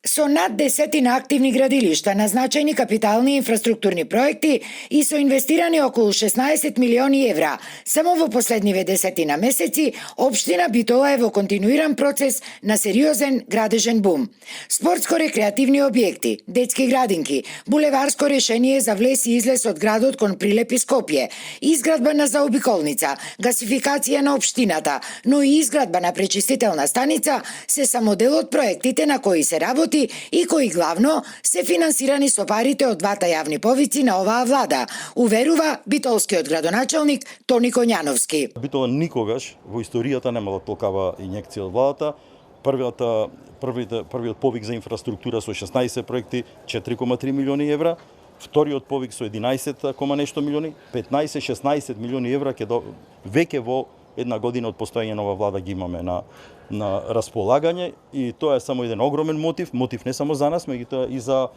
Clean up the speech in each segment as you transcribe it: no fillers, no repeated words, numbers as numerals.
Со над 10 активни градилишта на значајни капитални инфраструктурни проекти и со инвестирани околу 16 милиони евра, само во последниве 10 месеци, општина Битола е во континуиран процес на сериозен градежен бум. Спортско-рекреативни објекти, детски градинки, булеварско решение за влез и излез од градот кон прилеп и Скопје, изградба на заобиколница, гасификација на општината, но и изградба на пречистителна станица се само дел од проектите на кои се работи и кои главно се финансирани со парите од двата јавни повици на оваа влада, уверува битолскиот градоначалник Тони Коњановски. Битола никогаш во историјата немала толкава инјекција од владата. Првиот повик за инфраструктура со 16 проекти, 4,3 милиони евра. Вториот повик со 11 нешто милиони, 15-16 милиони евра веќе во една година од постоење на оваа влада ги имаме на располагање, и тоа е само еден огромен мотив не само за нас, меѓутоа и за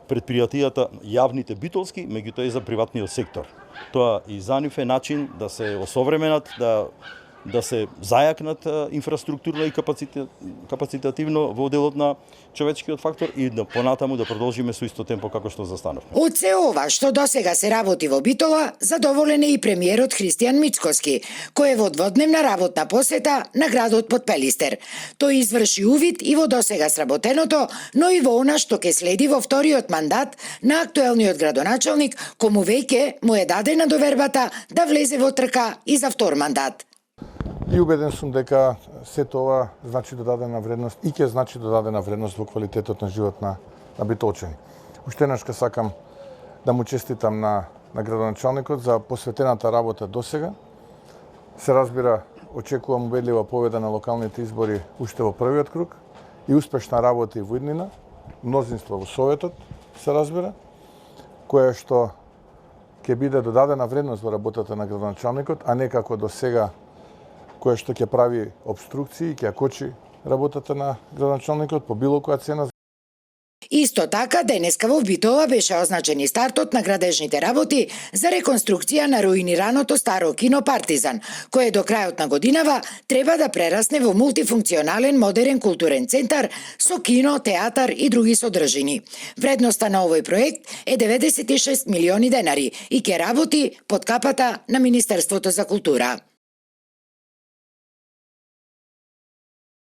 предпријатијата јавните битолски, меѓутоа и за приватниот сектор. Тоа и за нив е начин да се осовременат, да се зајакнат инфраструктурно и капацитативно во делот на човечкиот фактор и да понатаму да продолжиме со исто темпо како што застанавме. Од се ова што досега се работи во Битола, задоволен е и премиерот Христијан Мицкоски, кој е во дводневна работна посета на градот Потпелистер. Тој изврши увид и во досега сработеното, но и во она што ќе следи во вториот мандат на актуелниот градоначалник, кому веќе му е дадена довербата да влезе во трка и за втор мандат. И убеден сум дека се тоа значи додадена вредност и ќе значи додадена вредност во квалитетот на живот на битолчани. Уште еднаш сакам да му честитам на градоначалникот за посветената работа досега. Се разбира, очекувам убедлива победа на локалните избори уште во првиот круг и успешна работа и во иднина, мнозинство во Советот, се разбира, која што ќе биде додадена вредност во работата на градоначалникот, а не како досега која што ќе прави обструкции и ќе кочи работата на градоначалникот по било која цена. Исто така, денеска во Битола беше означен и стартот на градежните работи за реконструкција на руинираното старо кино Партизан, кое до крајот на годинава треба да прерасне во мултифункционален модерен културен центар со кино, театар и други содржини. Вредноста на овој проект е 96 милиони денари и ќе работи под капата на Министерството за култура.